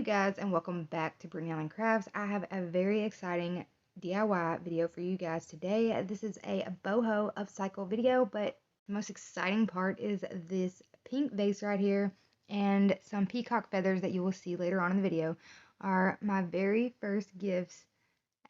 guys, and welcome back to Brittany Allen Crafts. I have a very exciting DIY video for you guys today. This is a BOHO upcycle video, but the most exciting part is this pink vase right here and some peacock feathers that you will see later on in the video are my very first gifts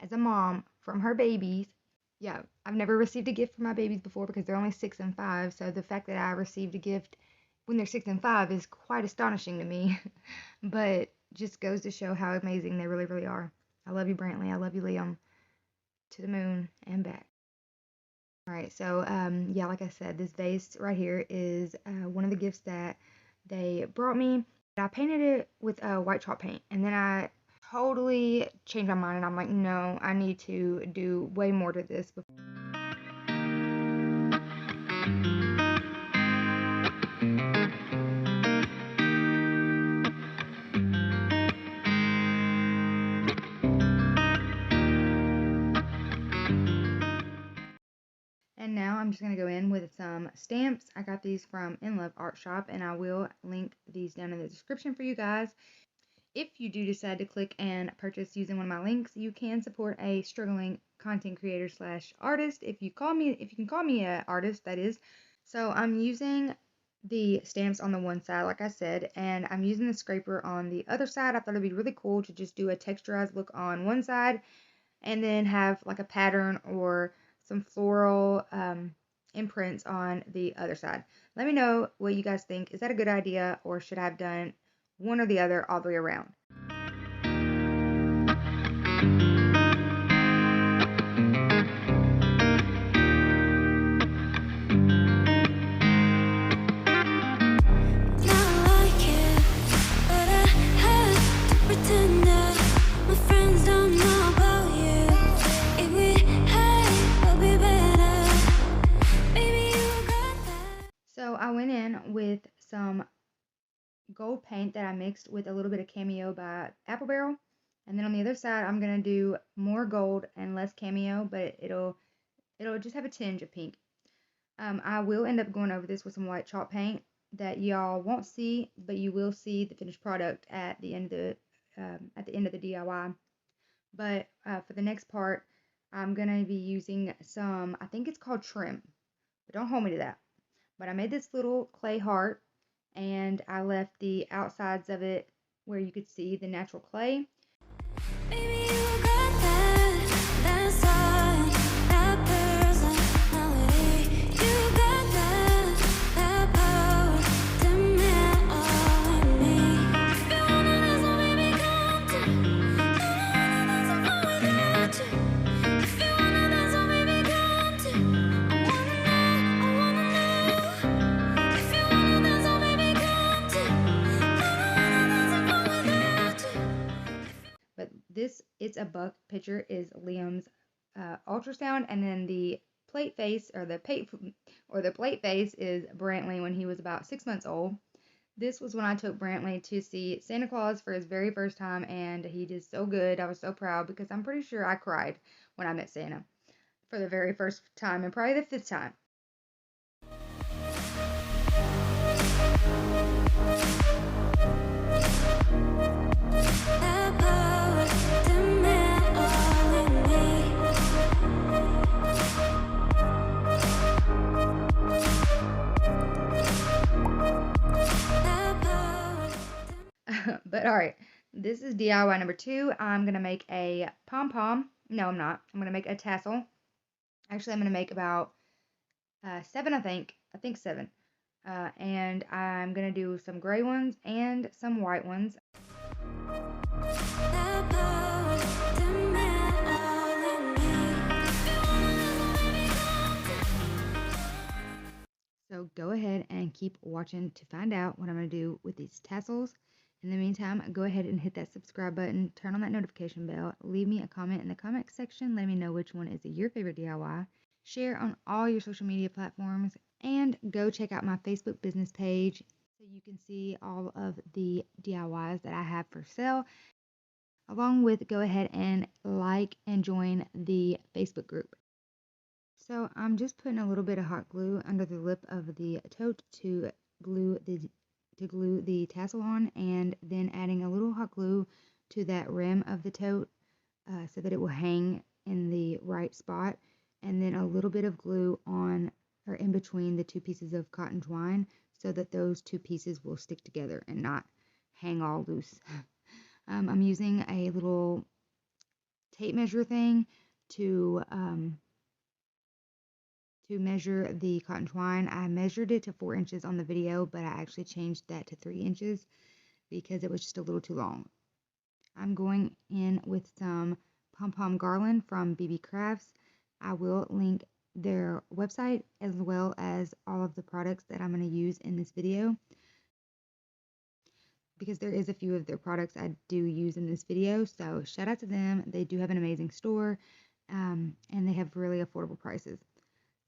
as a mom from her babies. Yeah, I've never received a gift from my babies before because they're only 6 and 5, so the fact that I received a gift when they're 6 and 5 is quite astonishing to me. But just goes to show how amazing they really are. I love you, Brantley. I love you, Liam. To the moon and back. Alright, so yeah, like I said, this vase right here is one of the gifts that they brought me. I painted it with white chalk paint, and then I totally changed my mind, and I'm like, no, I need to do way more to this before. And now I'm just going to go in with some stamps. I got these from InLoveArtShop, and I will link these down in the description for you guys. If you do decide to click and purchase using one of my links, you can support a struggling content creator / artist. If you can call me an artist, that is. So I'm using the stamps on the one side, like I said, and I'm using the scraper on the other side. I thought it'd be really cool to just do a texturized look on one side and then have like a pattern or some floral imprints on the other side. Let me know what you guys think. Is that a good idea, or should I have done one or the other all the way around? So I went in with some gold paint that I mixed with a little bit of Cameo by Apple Barrel, and then on the other side I'm gonna do more gold and less Cameo, but it'll just have a tinge of pink. I will end up going over this with some white chalk paint that y'all won't see, but you will see the finished product at the end of the DIY. But for the next part, I'm gonna be using some, I think it's called trim, but don't hold me to that. But I made this little clay heart, and I left the outsides of it where you could see the natural clay. Baby, you got that side, that personality. You got that power to melt all in me. If you wanna dance, so baby, come to. No, no, no, dance without you. If you wanna dance, so baby, come to. I wanna know. If you wanna dance, so baby, come to. No, no, no, dance without you. But this It's a Buck picture is Liam's ultrasound, and then the plate face or the plate face is Brantley when he was about 6 months old. This was when I took Brantley to see Santa Claus for his very first time, and he did so good. I was so proud because I'm pretty sure I cried when I met Santa for the very first time, and probably the 5th time. But alright, this is DIY number 2. I'm going to make a pom-pom. No, I'm not. I'm going to make a tassel. Actually, I'm going to make about 7, I think. 7. And I'm going to do some gray ones and some white ones. So go ahead and keep watching to find out what I'm going to do with these tassels. In the meantime, go ahead and hit that subscribe button, turn on that notification bell, leave me a comment in the comment section, let me know which one is your favorite DIY, share on all your social media platforms, and go check out my Facebook business page so you can see all of the DIYs that I have for sale. Along with, go ahead and like and join the Facebook group. So I'm just putting a little bit of hot glue under the lip of the tote to glue the to glue the tassel on, and then adding a little hot glue to that rim of the tote so that it will hang in the right spot, and then a little bit of glue on or in between the two pieces of cotton twine so that those two pieces will stick together and not hang all loose. I'm using a little tape measure thing to measure the cotton twine. I measured it to 4 inches on the video, but I actually changed that to 3 inches because it was just a little too long. I'm going in with some Pom Pom Garland from BeebeeCrafts. I will link their website as well as all of the products that I'm going to use in this video, because there is a few of their products I do use in this video. So shout out to them. They do have an amazing store, and they have really affordable prices.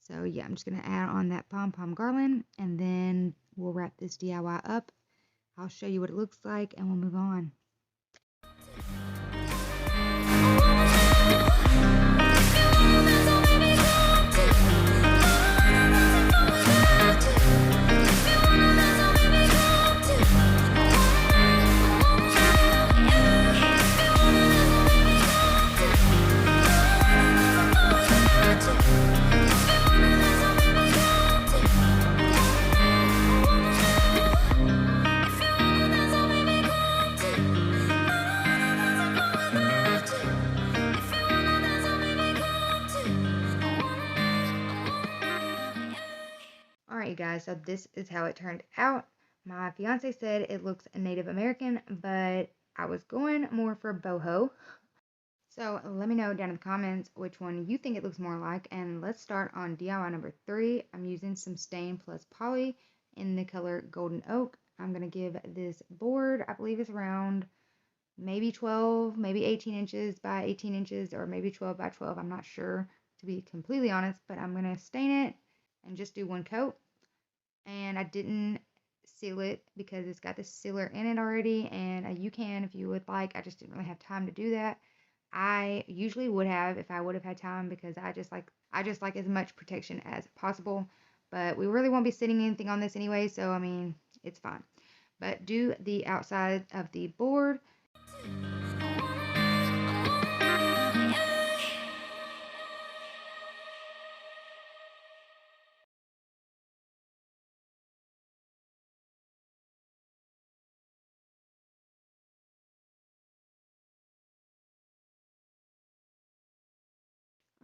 So yeah, I'm just going to add on that Pom Pom Garland, and then we'll wrap this DIY up. I'll show you what it looks like, and we'll move on. Alright, you guys, so this is how it turned out. My fiance said it looks Native American, but I was going more for boho. So let me know down in the comments which one you think it looks more like, and let's start on DIY number 3. I'm using some stain plus poly in the color Golden Oak. I'm going to give this board, I believe it's around maybe 12, maybe 18 inches by 18 inches, or maybe 12 by 12. I'm not sure, to be completely honest, but I'm going to stain it and just do one coat. And I didn't seal it because it's got the sealer in it already, and you can if you would like. I just didn't really have time to do that. I usually would have if I would have had time, because I just like as much protection as possible. But we really won't be sitting anything on this anyway, so I mean, it's fine. But do the outside of the board.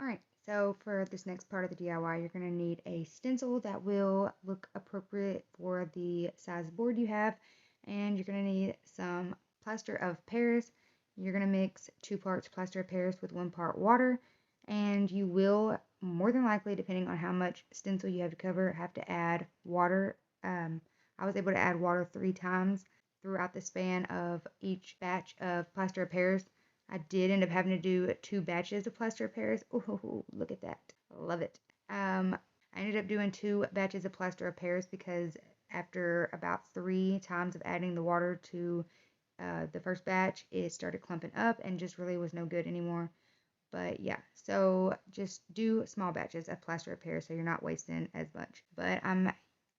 Alright, so for this next part of the DIY, you're going to need a stencil that will look appropriate for the size board you have, and you're going to need some plaster of Paris. You're going to mix 2 parts plaster of Paris with 1 part water, and you will, more than likely, depending on how much stencil you have to cover, have to add water. I was able to add water 3 times throughout the span of each batch of plaster of Paris. I did end up having to do 2 batches of plaster of Paris. Oh, look at that. Love it. I ended up doing 2 batches of plaster of Paris because after about 3 times of adding the water to the first batch, it started clumping up and just really was no good anymore. But yeah, so just do small batches of plaster of Paris so you're not wasting as much. But I'm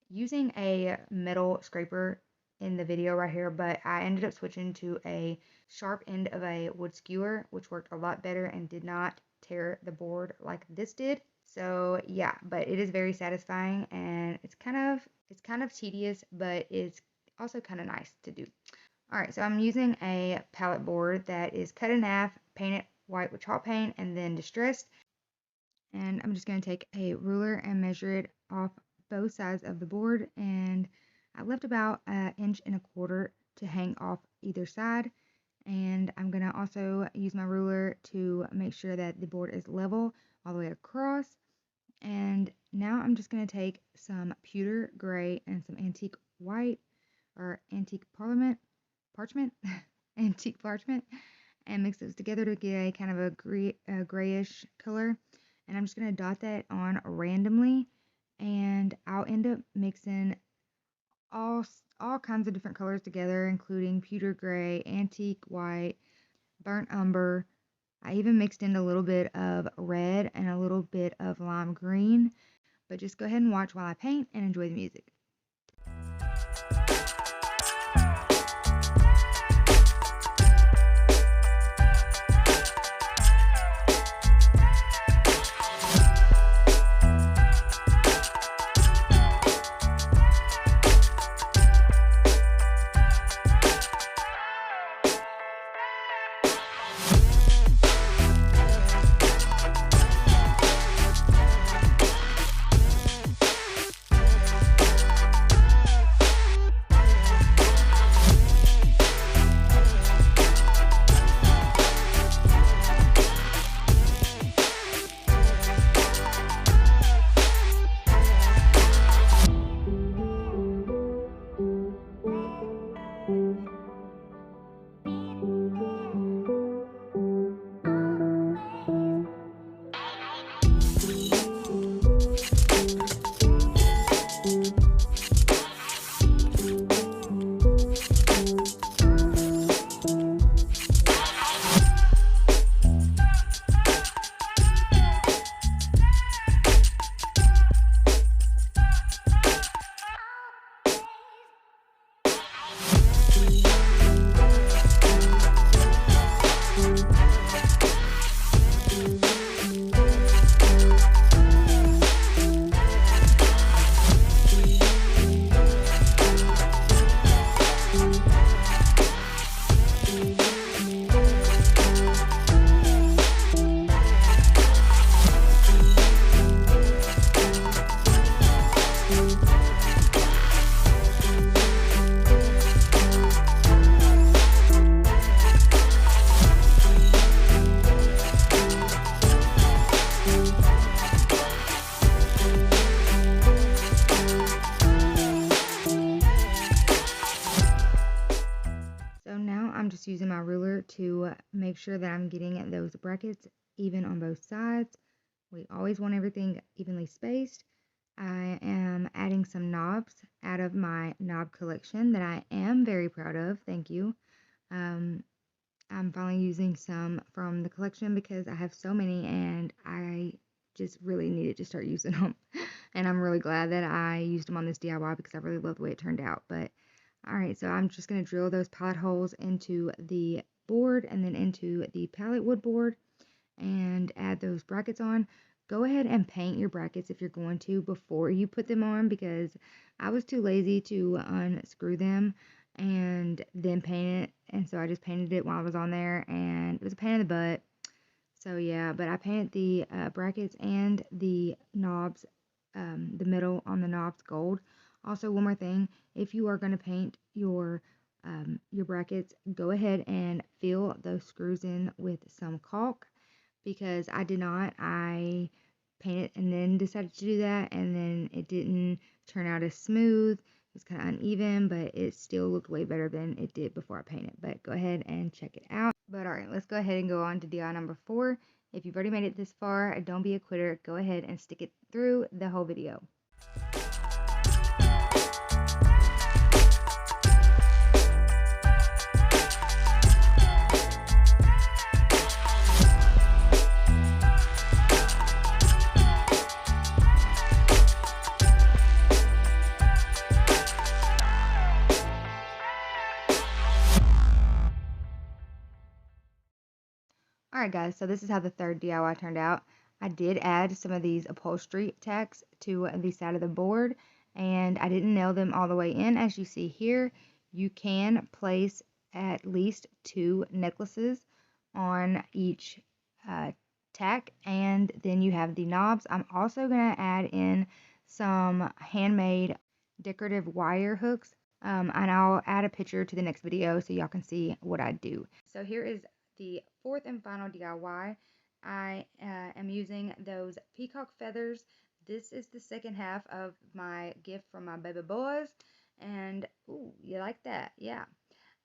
using a metal scraper in the video right here, but I ended up switching to a sharp end of a wood skewer, which worked a lot better and did not tear the board like this did. So yeah, but it is very satisfying, and it's kind of tedious, but it's also kind of nice to do. Alright, so I'm using a palette board that is cut in half, painted white with chalk paint, and then distressed. And I'm just going to take a ruler and measure it off both sides of the board, and I left about 1.25 inches to hang off either side. And I'm going to also use my ruler to make sure that the board is level all the way across. And now I'm just going to take some pewter gray and some antique white, or antique parchment, antique parchment, and mix those together to get a kind of a grayish color. And I'm just going to dot that on randomly, and I'll end up mixing all kinds of different colors together, including pewter gray, antique white, burnt umber. I even mixed in a little bit of red and a little bit of lime green. But just go ahead and watch while I paint and enjoy the music. using my ruler to make sure that I'm getting those brackets even on both sides. We always want everything evenly spaced. I am adding some knobs out of my knob collection that I am very proud of. Thank you. I'm finally using some from the collection because I have so many and I just really needed to start using them. And I'm really glad that I used them on this DIY because I really love the way it turned out. But alright, so I'm just going to drill those pallet holes into the board and then into the pallet wood board and add those brackets on. Go ahead and paint your brackets if you're going to before you put them on, because I was too lazy to unscrew them and then paint it, and so I just painted it while I was on there, and it was a pain in the butt. So yeah, but I painted the brackets and the knobs, the middle on the knobs gold. Also, one more thing, if you are going to paint your brackets, go ahead and fill those screws in with some caulk, because I did not. I painted and then decided to do that, and then it didn't turn out as smooth. It was kind of uneven, but it still looked way better than it did before I painted. But go ahead and check it out. But alright, let's go ahead and go on to DIY number 4. If you've already made it this far, don't be a quitter. Go ahead and stick it through the whole video. Alright guys, so this is how the third DIY turned out. I did add some of these upholstery tacks to the side of the board, and I didn't nail them all the way in. As you see here, you can place at least 2 necklaces on each tack, and then you have the knobs. I'm also going to add in some handmade decorative wire hooks, and I'll add a picture to the next video so y'all can see what I do. So here is the 4th and final DIY. I am using those Peacock Feathers. This is the second half of my gift from my baby boys, and ooh, you like that? Yeah.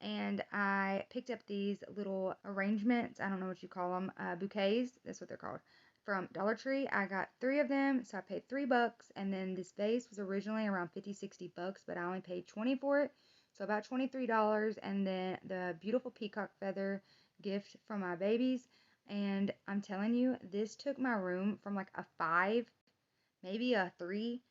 And I picked up these little arrangements, I don't know what you call them, bouquets, that's what they're called, from Dollar Tree. I got 3 of them, so I paid $3, and then this vase was originally around $50-60, but I only paid $20 for it, so about $23. And then the beautiful Peacock Feather gift from my babies, and I'm telling you, this took my room from like a 5, maybe a 3,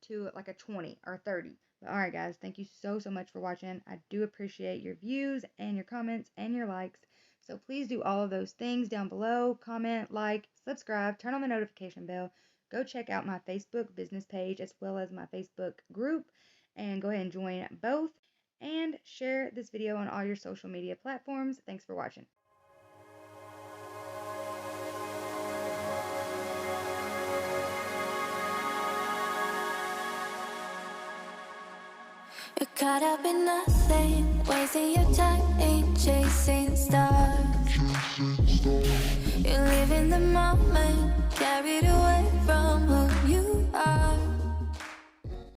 to like a 20 or 30. But alright guys, thank you so much for watching. I do appreciate your views and your comments and your likes, so please do all of those things down below. Comment, like, subscribe, turn on the notification bell, go check out my Facebook business page as well as my Facebook group, and go ahead and join both, and share this video on all your social media platforms. Thanks for watching. You're caught up in nothing, wasting your time, ain't chasing stars. You live in the moment, carried away from who you are.